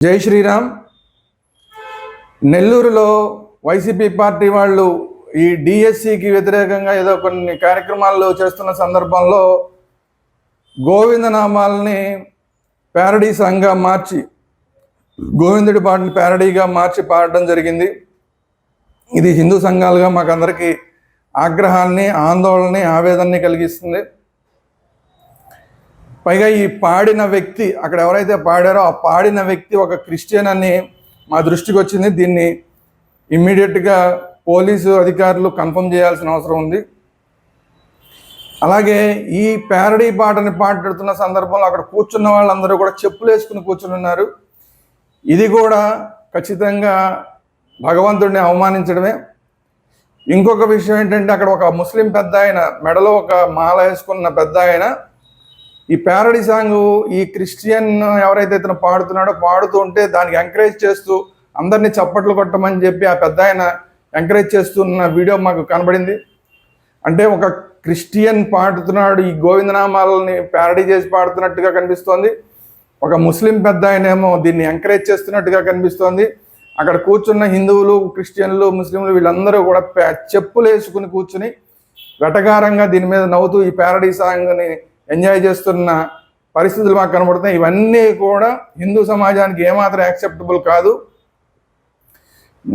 జై శ్రీరామ్. నెల్లూరులో YCP party వాళ్ళు ఈ డిఎస్సికి వ్యతిరేకంగా ఏదో కొన్ని కార్యక్రమాలు చేస్తున్న సందర్భంలో గోవిందనామాలని ప్యారడీ సాంగ్గా మార్చి గోవిందుడి పాటని ప్యారడీగా మార్చి పాడడం జరిగింది. ఇది హిందూ సంఘాలుగా మాకందరికీ ఆగ్రహాన్ని, ఆందోళనని, ఆవేదనని కలిగిస్తుంది. పైగా ఈ పాడిన వ్యక్తి, అక్కడ ఎవరైతే పాడారో ఆ పాడిన వ్యక్తి ఒక క్రిస్టియన్ అని మా దృష్టికి వచ్చింది. దీన్ని ఇమ్మీడియట్గా పోలీసు అధికారులు కన్ఫర్మ్ చేయాల్సిన అవసరం ఉంది. అలాగే ఈ ప్యారడీ పాటని పాడుతున్న సందర్భంలో అక్కడ కూర్చున్న వాళ్ళందరూ కూడా చెప్పులు వేసుకుని కూర్చుని ఉన్నారు. ఇది కూడా ఖచ్చితంగా భగవంతుడిని అవమానించడమే. ఇంకొక విషయం ఏంటంటే, అక్కడ ఒక ముస్లిం పెద్ద ఆయన, మెడలో ఒక మాల వేసుకున్న పెద్ద ఆయన ఈ ప్యారడీ సాంగ్ ఈ క్రిస్టియన్ ఎవరైతే ఇతను పాడుతున్నాడో పాడుతూ ఉంటే దానికి ఎంకరేజ్ చేస్తూ అందరినీ చప్పట్లు కొట్టమని చెప్పి ఆ పెద్ద ఆయన ఎంకరేజ్ చేస్తున్న వీడియో మాకు కనబడింది. అంటే ఒక క్రిస్టియన్ పాడుతున్నాడు, ఈ గోవిందనామాలని ప్యారడీ చేసి పాడుతున్నట్టుగా కనిపిస్తోంది. ఒక ముస్లిం పెద్ద ఆయనేమో దీన్ని ఎంకరేజ్ చేస్తున్నట్టుగా కనిపిస్తోంది. అక్కడ కూర్చున్న హిందువులు, క్రిస్టియన్లు, ముస్లింలు వీళ్ళందరూ కూడా చెప్పులు వేసుకుని కూర్చుని వెటకారంగా దీని మీద నవ్వుతూ ఈ ప్యారడీ సాంగ్ని ఎంజాయ్ చేస్తున్న పరిస్థితులు మాకు కనబడుతున్నాయి. ఇవన్నీ కూడా హిందూ సమాజానికి ఏమాత్రం యాక్సెప్టబుల్ కాదు.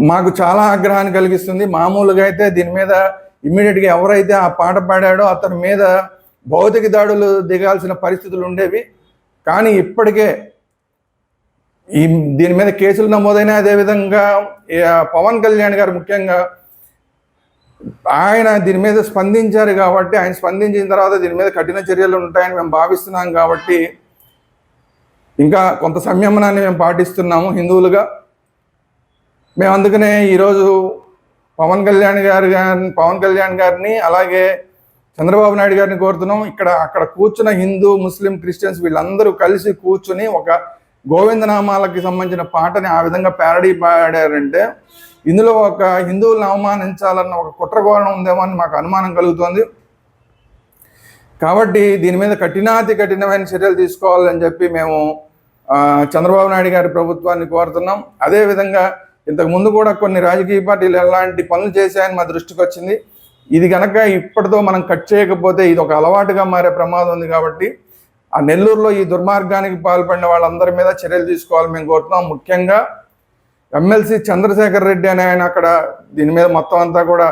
మాకు చాలా ఆగ్రహాన్ని కలిగిస్తుంది. మామూలుగా అయితే దీని మీద ఇమ్మీడియట్గా ఎవరైతే ఆ పాట పాడాడో అతని మీద భౌతిక దాడులు దిగాల్సిన పరిస్థితులు ఉండేవి. కానీ ఇప్పటికే దీని మీద కేసులు నమోదైనా, అదేవిధంగా పవన్ కళ్యాణ్ గారు ముఖ్యంగా ఆయన దీని మీద స్పందించారు కాబట్టి, ఆయన స్పందించిన తర్వాత దీని మీద కఠిన చర్యలు ఉంటాయని మేము భావిస్తున్నాం. కాబట్టి ఇంకా కొంత సంయమనాన్ని మేము పాటిస్తున్నాము హిందువులుగా. మేము అందుకనే ఈరోజు పవన్ కళ్యాణ్ గారిని అలాగే చంద్రబాబు నాయుడు గారిని కోరుతున్నాం. అక్కడ కూర్చున్న హిందూ, ముస్లిం, క్రిస్టియన్స్ వీళ్ళందరూ కలిసి కూర్చుని ఒక గోవిందనామాలకి సంబంధించిన పాటని ఆ విధంగా ప్యారడీ పాడారంటే ఇందులో ఒక హిందువులను అవమానించాలన్న ఒక కుట్రకోణం ఉందేమో అని మాకు అనుమానం కలుగుతోంది. కాబట్టి దీని మీద కఠినమైన చర్యలు తీసుకోవాలని చెప్పి మేము చంద్రబాబు నాయుడు గారి ప్రభుత్వాన్ని కోరుతున్నాం. అదేవిధంగా ఇంతకుముందు కూడా కొన్ని రాజకీయ పార్టీలు ఎలాంటి పనులు చేశాయని మా దృష్టికి వచ్చింది. ఇది కనుక ఇప్పటితో మనం కట్ చేయకపోతే ఇది ఒక అలవాటుగా మారే ప్రమాదం ఉంది. కాబట్టి ఆ నెల్లూరులో ఈ దుర్మార్గానికి పాల్పడిన వాళ్ళందరి మీద చర్యలు తీసుకోవాలని మేము కోరుతున్నాం. ముఖ్యంగా ఎమ్మెల్సీ చంద్రశేఖర్ రెడ్డి అని ఆయన అక్కడ దీని మీద మొత్తం అంతా కూడా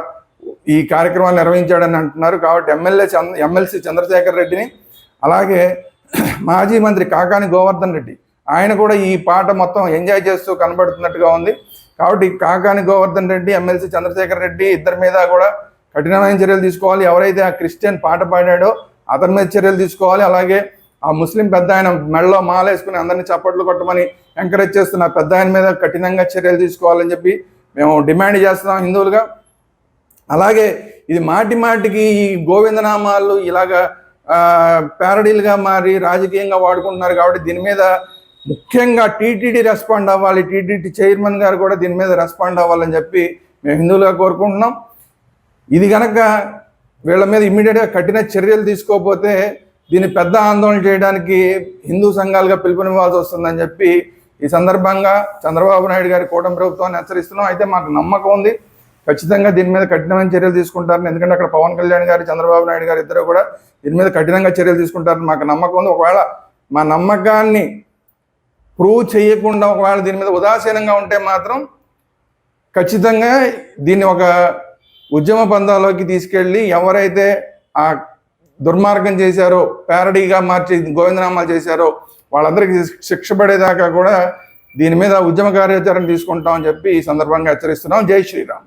ఈ కార్యక్రమాలు నిర్వహించాడని అంటున్నారు. కాబట్టి ఎమ్మెల్సీ చంద్రశేఖర్ రెడ్డిని, అలాగే మాజీ మంత్రి కాకాని గోవర్ధన్ రెడ్డి, ఆయన కూడా ఈ పాట మొత్తం ఎంజాయ్ చేస్తూ కనబడుతున్నట్టుగా ఉంది. కాబట్టి కాకాని గోవర్ధన్ రెడ్డి, ఎమ్మెల్సీ చంద్రశేఖర్ రెడ్డి ఇద్దరి మీద కూడా కఠినమైన చర్యలు తీసుకోవాలి. ఎవరైతే ఆ క్రిస్టియన్ పాట పాడాడో అతని మీద చర్యలు తీసుకోవాలి. అలాగే ఆ ముస్లిం పెద్ద ఆయన మెడలో మాల వేసుకుని అందరినీ చప్పట్లు కొట్టమని ఎంకరేజ్ చేస్తున్న పెద్ద ఆయన మీద కఠినంగా చర్యలు తీసుకోవాలని చెప్పి మేము డిమాండ్ చేస్తున్నాం హిందువులుగా. అలాగే ఇది మాటికి ఈ గోవిందనామాలు ఇలాగా ప్యారడీలుగా మారి రాజకీయంగా వాడుకుంటున్నారు. కాబట్టి దీని మీద ముఖ్యంగా టీటీడీ రెస్పాండ్ అవ్వాలి. టీటీడీ చైర్మన్ గారు కూడా దీని మీద రెస్పాండ్ అవ్వాలని చెప్పి మేము హిందువులుగా కోరుకుంటున్నాం. ఇది కనుక వీళ్ళ మీద ఇమ్మీడియట్గా కఠిన చర్యలు తీసుకోకపోతే దీన్ని పెద్ద ఆందోళన చేయడానికి హిందూ సంఘాలుగా పిలుపునివ్వాల్సి వస్తుందని చెప్పి ఈ సందర్భంగా చంద్రబాబు నాయుడు గారి కూటమి ప్రభుత్వాన్ని హెచ్చరిస్తున్నాం. అయితే మాకు నమ్మకం ఉంది ఖచ్చితంగా దీని మీద కఠినమైన చర్యలు తీసుకుంటారని. ఎందుకంటే అక్కడ పవన్ కళ్యాణ్ గారు, చంద్రబాబు నాయుడు గారు ఇద్దరు కూడా దీని మీద కఠినంగా చర్యలు తీసుకుంటారని మాకు నమ్మకం ఉంది. ఒకవేళ మా నమ్మకాన్ని ప్రూవ్ చేయకుండా ఒకవేళ దీని మీద ఉదాసీనంగా ఉంటే మాత్రం ఖచ్చితంగా దీన్ని ఒక ఉద్యమ పందాలోకి తీసుకెళ్ళి ఎవరైతే ఆ దుర్మార్గం చేశారో, ప్యారడీగా మార్చి గోవిందనామాలు చేశారో వాళ్ళందరికీ శిక్ష పడేదాకా కూడా దీని మీద ఉద్యమ కార్యాచరణ తీసుకుంటామని చెప్పి ఈ సందర్భంగా హెచ్చరిస్తున్నాం. జై శ్రీరామ్.